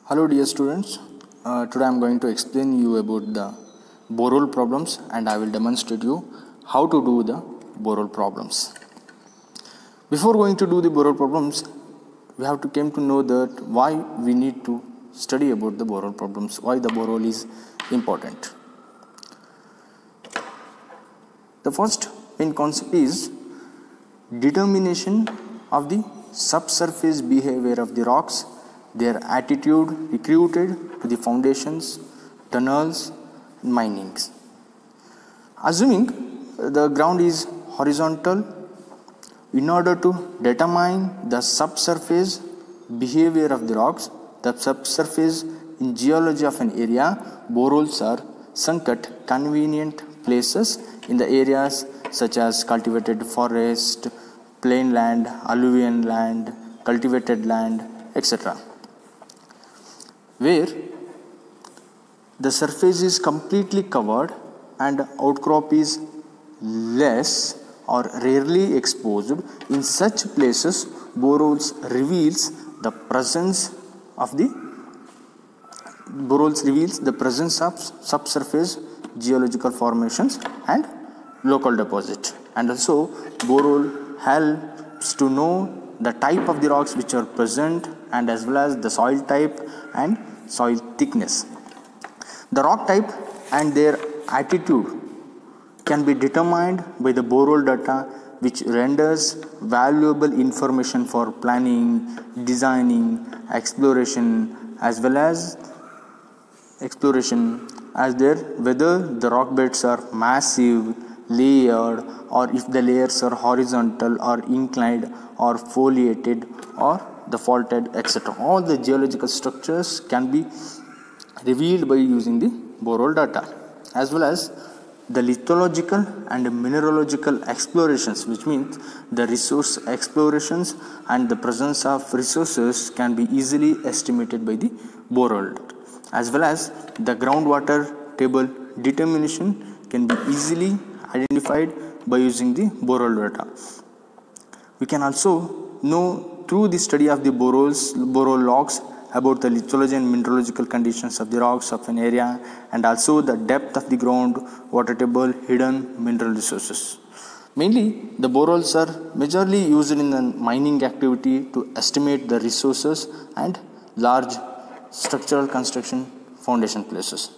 Hello dear students, today I am going to explain you about the borehole problems and I will demonstrate you how to do the borehole problems. Before going to do the borehole problems, we have to come to know that why we need to study about the borehole problems, why the borehole is important. The first main concept is determination of the subsurface behavior of the rocks, their attitude recruited to the foundations, tunnels, and minings. Assuming the ground is horizontal, in order to determine the subsurface behavior of the rocks, the subsurface in geology of an area, boreholes are sunk at convenient places in the areas such as cultivated forest, plain land, alluvial land, cultivated land, etc., where the surface is completely covered and outcrop is less or rarely exposed. In such places, boreholes reveals the presence of subsurface geological formations and local deposit, and also borehole helps to know the type of the rocks which are present and as well as the soil type and soil thickness. The rock type and their attitude can be determined by the borehole data, which renders valuable information for planning, designing, exploration as whether the rock beds are massive, layered, or if the layers are horizontal or inclined or foliated or the faulted, etc. All the geological structures can be revealed by using the borehole data, as well as the lithological and mineralogical explorations, which means the resource explorations and the presence of resources can be easily estimated by the borehole, as well as the groundwater table determination can be easily identified by using the borehole data. We can also know through the study of the borehole logs about the lithology and mineralogical conditions of the rocks of an area, and also the depth of the ground water table, hidden mineral resources. Mainly, the boreholes are majorly used in the mining activity to estimate the resources and large structural construction foundation places.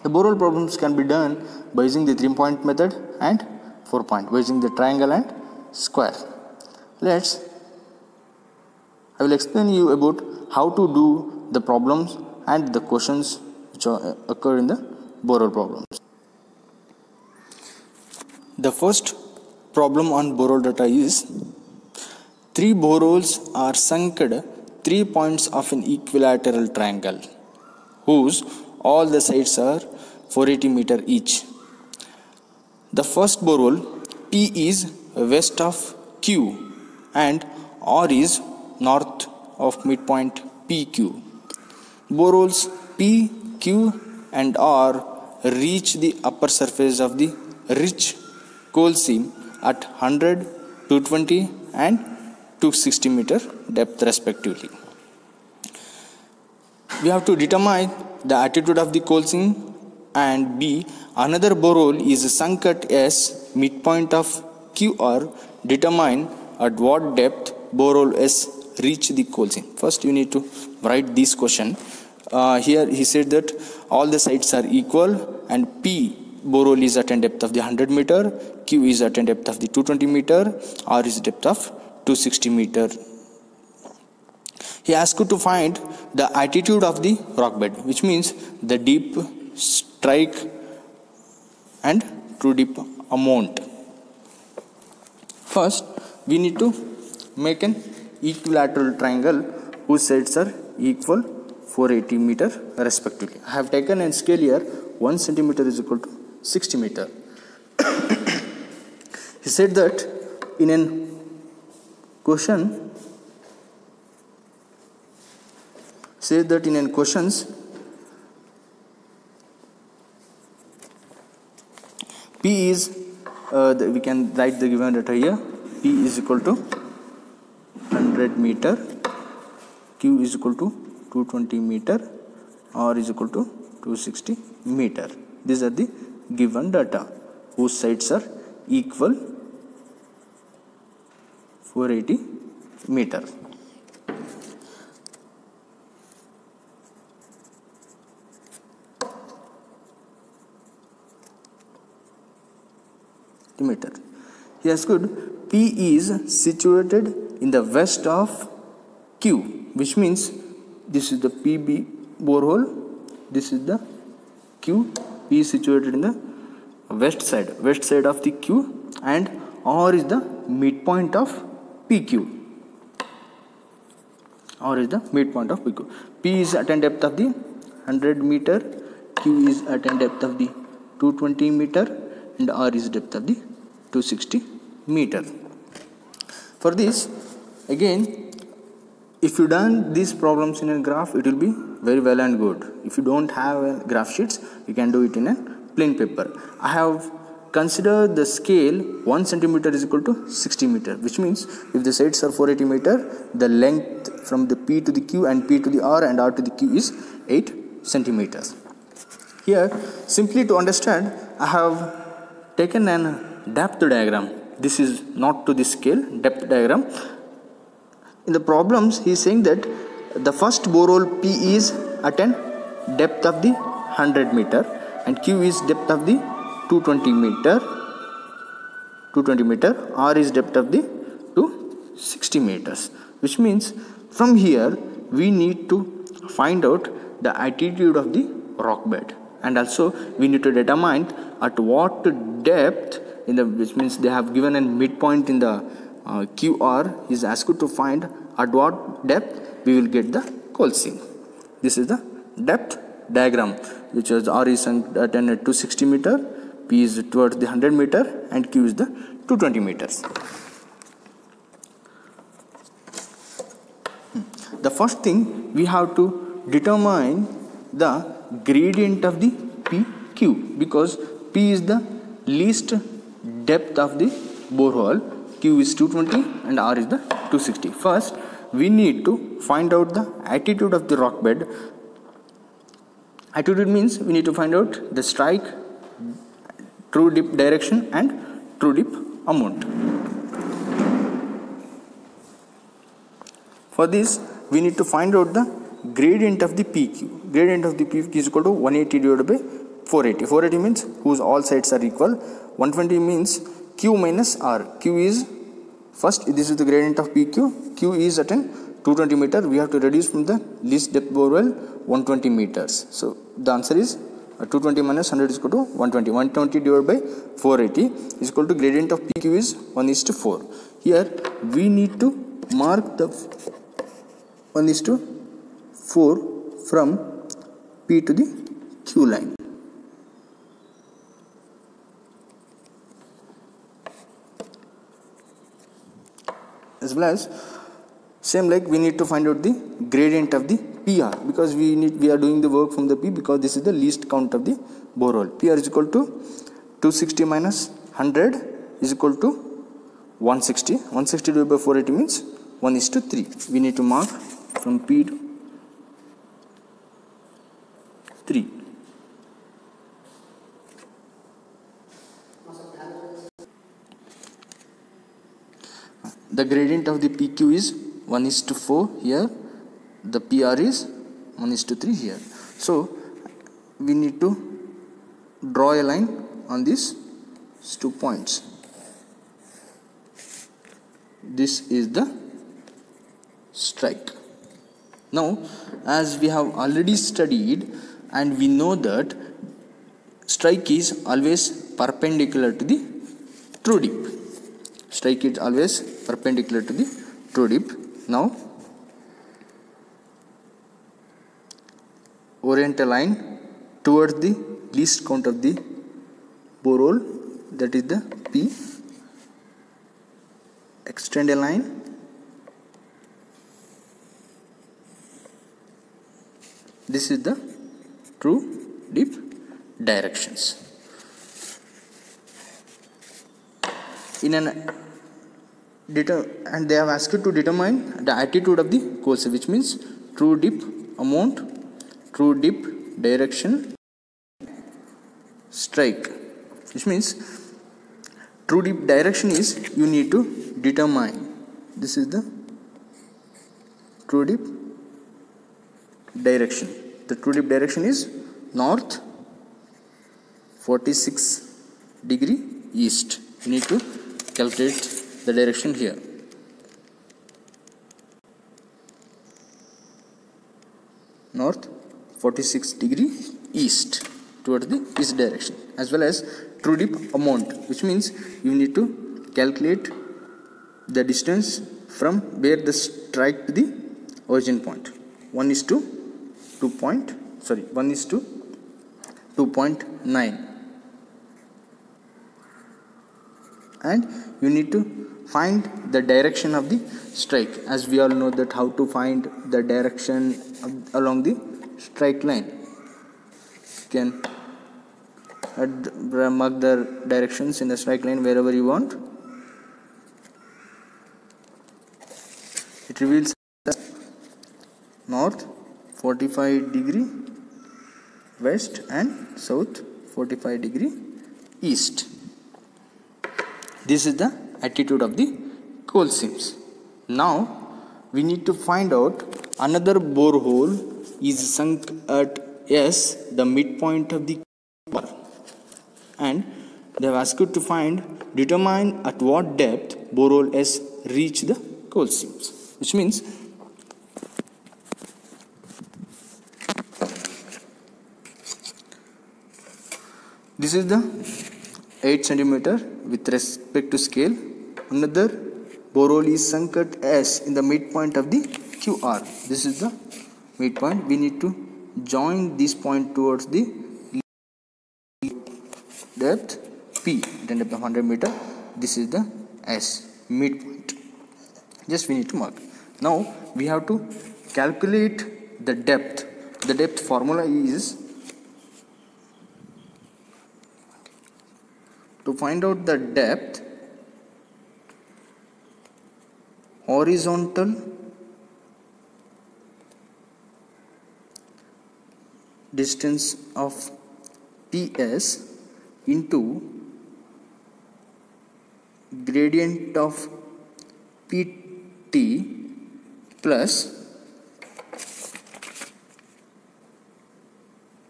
The borehole problems can be done by using the 3-point method and 4-point, by using the triangle and square. I will explain you about how to do the problems and the questions which occur in the borehole problems. The first problem on borehole data is 3 boreholes are sunk at 3 points of an equilateral triangle whose all the sides are 480 meter each. The first borehole P is west of Q and R is north of midpoint PQ. Boreholes P, Q and R reach the upper surface of the rich coal seam at 100, 220 and 260 meter depth respectively. We have to determine the attitude of the coal seam, and B, another borehole is sunk at S, midpoint of QR. Determine at what depth borehole S reach the coal seam. First you need to write this question. Here he said that all the sides are equal and P borehole is at a depth of the 100 meter, Q is at a depth of the 220 meter, R is depth of 260 meter. He asked you to find the attitude of the rock bed, which means the deep, strike and true deep amount. First we need to make an equilateral triangle whose sides are equal 480 meter respectively. I have taken a scale here. 1 centimeter is equal to 60 meter. He said that in a question P is we can write the given data here. P is equal to 100 meter, Q is equal to 220 meter or is equal to 260 meter. These are the given data whose sides are equal 480 meter. Meter. Yes, good. P is situated in the west of Q, which means this is the PB borehole, this is the Q. P is situated in the west side of the Q, and R is the midpoint of PQ. R is the midpoint of PQ. P is at a depth of the 100 meter, Q is at a depth of the 220 meter, and R is depth of the 260 meter. For this, again, if you done these problems in a graph, it will be very well and good. If you don't have a graph sheets, you can do it in a plain paper. I have considered the scale 1 centimeter is equal to 60 meter, which means if the sides are 480 meter, the length from the P to the Q and P to the R and R to the Q is 8 centimeters. Here, simply to understand, I have taken an depth diagram. This is not to the scale, depth diagram. In the problems, he is saying that the first borehole P is at an depth of the 100 meter and Q is depth of the 220 meter, R is depth of the 260 meters, which means from here we need to find out the altitude of the rock bed, and also we need to determine at what depth in the, which means they have given a midpoint in the QR is asked to find at what depth we will get the coal seam. This is the depth diagram, which is R is at 260 meter, P is towards the 100 meter and Q is the 220 meters. The first thing we have to determine the gradient of the PQ, because P is the least depth of the borehole, Q is 220 and R is the 260. First, we need to find out the altitude of the rock bed. Altitude means we need to find out the strike, true dip direction and true dip amount. For this, we need to find out the gradient of the PQ. Gradient of the PQ is equal to 180 divided by 480. 480 means whose all sides are equal. 120 means Q minus R. Q is first, this is the gradient of PQ. Q is at 220 meter. We have to reduce from the least depth borehole 120 meters. So the answer is 220 minus 100 is equal to 120. 120 divided by 480 is equal to gradient of PQ is 1:4. Here we need to mark the 1:4 from P to the Q line. As well as same like we need to find out the gradient of the PR, because we are doing the work from the P, because this is the least count of the borehole. PR is equal to 260 minus 100 is equal to 160. 160 divided by 480 means 1:3. We need to mark from P to 3. The gradient of the PQ is 1:4 here. The PR is 1:3 here. So we need to draw a line on these 2 points. This is the strike. Now, as we have already studied and we know that strike is always perpendicular to the true dip. Strike is always perpendicular to the true dip. Now, orient a line towards the least count of the borehole, that is the P. Extend a line. This is the true dip directions. In an and they have asked you to determine the altitude of the coal seam, which means true dip amount, true dip, direction, strike, which means true dip direction is you need to determine. This is the true dip direction. The true dip direction is north 46 degree east. You need to calculate the direction here. North 46 degree east towards the east direction, as well as true dip amount, which means you need to calculate the distance from where the strike to the origin point. 1 is to 2.9, and you need to find the direction of the strike, as we all know that how to find the direction along the strike line. You can mark the directions in the strike line wherever you want. It reveals north 45 degree west and south 45 degree east. This is the attitude of the coal seams. Now we need to find out another borehole is sunk at S, the midpoint of the core, and they have asked you to determine at what depth borehole S reach the coal seams, which means this is the 8 centimeter with respect to scale. Another borehole is sunk at S in the midpoint of the QR. This is the midpoint. We need to join this point towards the depth P, then depth of 100 meter. This is the S midpoint. Just we need to mark. Now we have to calculate the depth. The depth formula is to find out the depth, horizontal distance of PS into gradient of PT plus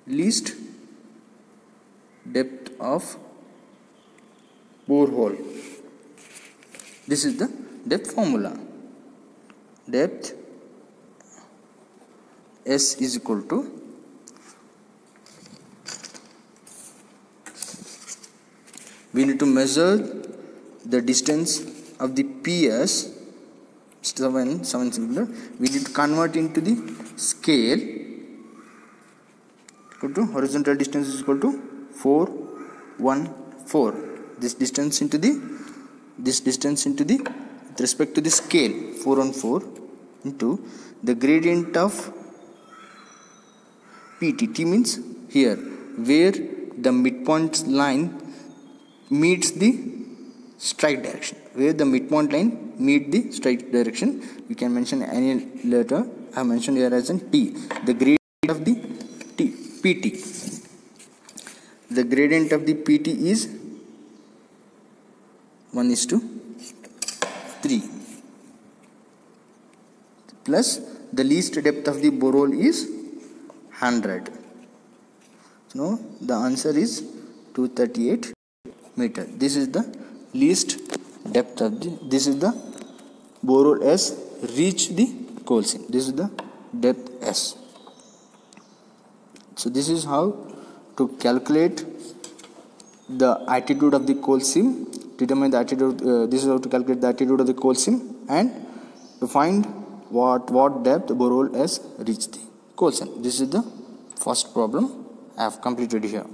least depth of borehole. This is the depth formula. Depth S is equal to we need to measure the distance of the PS 7 centimeter. We need to convert into the scale equal to horizontal distance is equal to 414. This distance into the with respect to the scale 414 into the gradient of PT. T means here where the midpoint line meets the strike direction. Where the midpoint line meet the strike direction, you can mention any letter. I have mentioned here as in T. The gradient of the PT. The gradient of the PT is 1:3 plus the least depth of the borehole is 100. So the answer is 238 meter. This is the least depth of this is the borehole S reach the coal seam. This is the depth S. So this is how to calculate the attitude of the coal seam, determine the attitude. This is how to calculate the attitude of the coal seam, and to find what depth borehole S reach the coal seam. This is the first problem I have completed here.